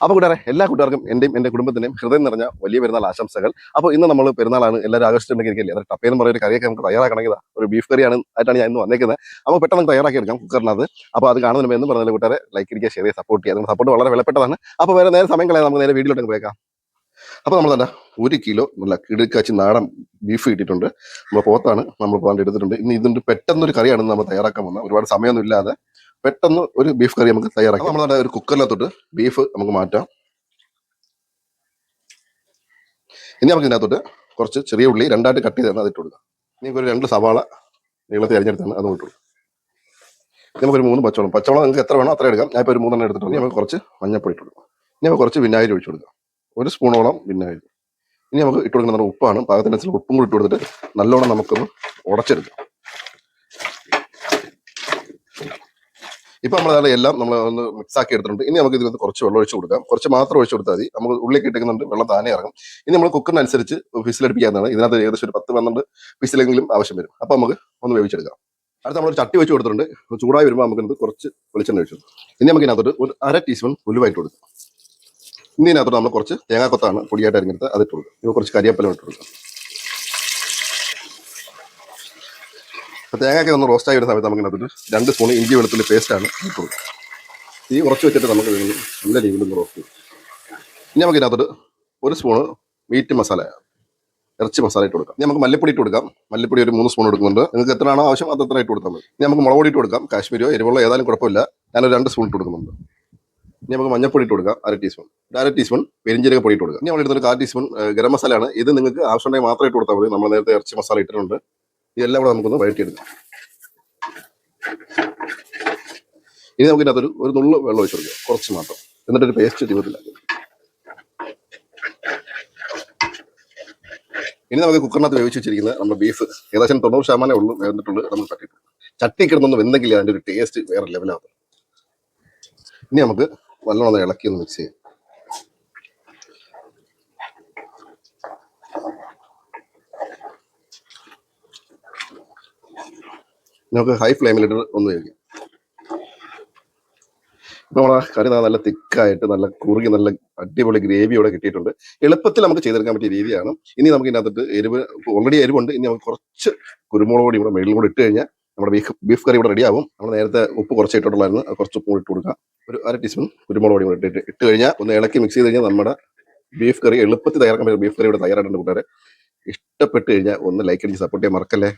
അപ്പോൾ കൂട്ടുകാരെ എല്ലാ കൂട്ടുകാർക്കും എൻ്റെയും എൻ്റെ കുടുംബത്തിൻ്റെയും ഹൃദയം നിറഞ്ഞ വലിയ പെരുന്നാൾ ആശംസകൾ. അപ്പോൾ ഇന്ന് നമ്മൾ പെരുന്നാളാണ്, എല്ലാവരും ആഘോഷിച്ചിട്ടുണ്ടെങ്കിൽ അത് ടപ്പേന്ന് പറയുന്ന ഒരു കറിയൊക്കെ നമുക്ക് തയ്യാറാക്കണമെങ്കിൽ ഒരു ബീഫ് കറിയാണ് ആയിട്ടാണ് ഞാൻ ഇന്ന് വന്നേക്കുന്നത്. അപ്പോൾ പെട്ടെന്ന് തയ്യാറാക്കി എടുക്കാം കുക്കറിനകത്ത്. അപ്പോൾ അത് കാണുന്നതിന് എന്ന് പറഞ്ഞാൽ കൂട്ടുകാരെ ലൈക്ക് ഇരിക്കുക, ഷെയർ ചെയ്യുക, സപ്പോർട്ട് ചെയ്യുക. നമ്മുടെ സപ്പോർട്ട് വളരെ വിലപ്പെട്ടതാണ്. അപ്പോൾ വേറെ നേരെ സമയം കളയാൻ നമുക്ക് നേരെ വീഡിയോയിലോട്ട് പോയേക്കാം. അപ്പോൾ നമ്മൾ തന്നെ 1 കിലോ നല്ല കിടുക്കാച്ചി നാടൻ ബീഫ് കിട്ടിയിട്ടുണ്ട്. നമ്മൾ പോത്താണ് നമ്മൾ പോകാണ്ട് എടുത്തിട്ടുണ്ട്. ഇനി ഇതിൻ്റെ പെട്ടെന്നൊരു കറിയാണ് നമ്മൾ തയ്യാറാക്കാൻ പോകുന്നത്. ഒരുപാട് സമയമൊന്നും ഇല്ലാതെ പെട്ടെന്ന് ഒരു ബീഫ് കറി നമുക്ക് തയ്യാറാക്കാം. നമ്മൾ ഒരു കുക്കറിനകത്തോട്ട് ബീഫ് നമുക്ക് മാറ്റാം. ഇനി നമുക്ക് ഇതിനകത്തോട്ട് കുറച്ച് ചെറിയ ഉള്ളി 2ആയിട്ട് കട്ട് ചെയ്താണ് അതിട്ട് കൊടുക്കാം. ഇനി ഒരു 2 സവാള നീളത്തിൽ അരിഞ്ഞെടുത്താണ് അത് ഇട്ട് കൊടുക്കാം. നമുക്കൊരു 3 പച്ചവളം നിങ്ങൾക്ക് എത്ര വേണോ അത്ര എടുക്കാം. ഞാൻ ഇപ്പോൾ ഒരു 3 എടുത്തിട്ടുണ്ട്. നമുക്ക് കുറച്ച് മഞ്ഞപ്പൊടി ഇട്ട് കൊടുക്കാം. ഇനി നമുക്ക് കുറച്ച് വിനാഗിരി ഒഴിച്ചു കൊടുക്കാം, 1 സ്പൂണോളം വിനാഗിരി. ഇനി നമുക്ക് ഇട്ട് കൊടുക്കുന്നത് ഉപ്പാണ്. പാകത്തിനനുസരിച്ച് ഉപ്പും കൂടി ഇട്ട് കൊടുത്തിട്ട് നല്ലോണം നമുക്കൊന്ന് ഉടച്ചെടുക്കാം. ഇപ്പം നമ്മൾ എല്ലാം നമ്മൾ ഒന്ന് മിക്സ് ആക്കി എടുത്തിട്ടുണ്ട്. ഇനി നമുക്ക് ഇതിനകത്ത് കുറച്ച് വെള്ളം ഒഴിച്ച് കൊടുക്കാം. കുറച്ച് മാത്രം ഒഴിച്ച് കൊടുത്താൽ മതി. നമുക്ക് ഉള്ളിലേക്ക് ഇട്ടിരിക്കുന്നുണ്ട്, വെള്ളം താനെ ഇറങ്ങും. ഇനി നമ്മൾ കുക്കറിനനുസരിച്ച് വിസിലടിപ്പിക്കാവുന്നതാണ്. ഇതിനകത്ത് ഏകദേശം ഒരു 10-12 വിസിലെങ്കിലും ആവശ്യം വരും. അപ്പം നമുക്ക് ഒന്ന് വേവിച്ചെടുക്കാം. അടുത്ത് നമ്മളൊരു ചട്ടി വെച്ച് കൊടുത്തിട്ടുണ്ട്. ചൂടായി വരുമ്പോൾ നമുക്ക് കുറച്ച് വെളിച്ചെണ്ണ ഒഴിച്ചു. ഇനി നമുക്ക് ഇതിനകത്തോട്ട് ഒരു 1/2 ടീസ്പൂൺ ഉലുവായിട്ട് കൊടുക്കാം. ഇനി ഇതിനകത്തോട്ട് നമ്മൾ കുറച്ച് തേങ്ങാക്കൊത്താണ് പൊടിയായിട്ട് അരിഞ്ഞെടുത്ത് അതിട്ട് കൊടുക്കാം. ഇത് കുറച്ച് കരിയേപ്പില ഇട്ട് കൊടുക്കാം. അപ്പോൾ തേങ്ങയൊക്കെ ഒന്ന് റോസ്റ്റായി വരുന്ന സമയത്ത് നമുക്ക് ഇതിനകത്ത് 2 സ്പൂൺ ഇഞ്ചി വെളുത്തുള്ളി പേസ്റ്റാണ് ഇട്ട് കൊടുക്കുക. ഈ കുറച്ച് വെച്ചിട്ട് നമുക്ക് നല്ല രീതിയിൽ ഒന്ന് റോസ്റ്റ് ചെയ്യും. ഇനി നമുക്ക് ഇതിനകത്തോട്ട് 1 സ്പൂണ് മീറ്റ് മസാല, ഇറച്ചി മസാല ഇട്ട് കൊടുക്കാം. ഇനി നമുക്ക് മല്ലിപ്പൊടി ഇട്ട് കൊടുക്കാം. മല്ലിപ്പൊടി ഒരു 3 സ്പൂൺ എടുക്കുന്നുണ്ട്. നിങ്ങൾക്ക് എത്രയാണോ ആവശ്യം അത് എത്ര ഇട്ട് കൊടുത്താൽ മതി. ഇനി നമുക്ക് മുളക് പൊടി ഇട്ട് കൊടുക്കാം. കാശ്മീരിയോ എരിവുള്ള ഏതായാലും കുഴപ്പമില്ല. ഞാനൊരു 2 സ്പൂൺ ഇട്ട് കൊടുക്കുന്നുണ്ട്. ഇനി നമുക്ക് മഞ്ഞപ്പൊടി ഇട്ട് കൊടുക്കാം, 1/2 ടീസ്പൂൺ. 1/2 ടീസ്പൂൺ പെരിഞ്ജീരക പൊടി ഇട്ട് കൊടുക്കാം. ഇനി നമ്മൾ എടുത്തൊരു 1/4 ടീസ്പൂൺ ഗരം മസാലയാണ്. ഇത് നിങ്ങൾക്ക് ആവശ്യമുണ്ടെങ്കിൽ മാത്രം ഇട്ട് കൊടുത്താൽ മതി. നമ്മൾ നേരത്തെ ഇറച്ചി മസാല ഇട്ടിട്ടുണ്ട്. ഇതെല്ലാം കൂടെ നമുക്കൊന്ന് വഴറ്റിയെടുക്കാം. ഇനി നമുക്ക് ഇതിനകത്തൊരു നുള്ളു വെള്ളം ഒഴിച്ചു കൊടുക്കുക, കുറച്ച് മാത്രം. എന്നിട്ടൊരു പേസ്റ്റ് രൂപത്തിലാക്കി. ഇനി നമുക്ക് കുക്കറിനകത്ത് വേവിച്ച് വെച്ചിരിക്കുന്ന നമ്മുടെ ബീഫ് ഏകദേശം 90% ഉള്ളൂ വേണ്ടിട്ടുള്ളൂ. നമ്മൾ ചട്ടി കിടന്നൊന്ന് വെന്തെങ്കിൽ അതിൻ്റെ ഒരു ടേസ്റ്റ് വേറെ ലെവലാകും. ഇനി നമുക്ക് നല്ലോണം ഇളക്കി ഒന്ന് മിക്സ് ചെയ്യാം. നമുക്ക് ഹൈ ഫ്ലെയിമിലിട്ട് ഒന്ന് വേവിക്കാം. ഇപ്പോൾ നമ്മളെ കറി നല്ല തിക്കായിട്ട് നല്ല കുറുകി നല്ല അടിപൊളി ഗ്രേവിയോടെ കിട്ടിയിട്ടുണ്ട്. എളുപ്പത്തിൽ നമുക്ക് ചെയ്തെടുക്കാൻ പറ്റിയ രീതിയാണ്. ഇനി നമുക്ക് ഇതിനകത്ത് എരിവ് ഓൾറെഡി എരിവുണ്ട്. ഇനി നമുക്ക് കുറച്ച് കുരുമുളക് പൊടി ഇവിടെ മേളിലും കൂടെ ഇട്ട് കഴിഞ്ഞാൽ നമ്മുടെ ബീഫ് കറി ഇവിടെ റെഡിയാവും. നമ്മൾ നേരത്തെ ഉപ്പ് കുറച്ച് ഇട്ടിട്ടുള്ളായിരുന്നു. കുറച്ച് ഉപ്പ് ഇട്ട് കൊടുക്കുക. ഒരു 1/2 ടീസ്പൂൺ കുരുമുളക് പൊടി കൂടെ ഇട്ട് കഴിഞ്ഞാൽ ഒന്ന് ഇളക്കി മിക്സ് ചെയ്ത് കഴിഞ്ഞാൽ നമ്മുടെ ബീഫ് കറി എളുപ്പത്തിൽ തയ്യാറാക്കാൻ പറ്റും. ബീഫ് കറി ഇവിടെ തയ്യാറായിട്ടുണ്ട് കൂട്ടുകാരെ. ഇഷ്ടപ്പെട്ട് കഴിഞ്ഞാൽ ഒന്ന് ലൈക്ക് അടിച്ച് സപ്പോർട്ട് ചെയ്യാൻ മറക്കല്ലേ.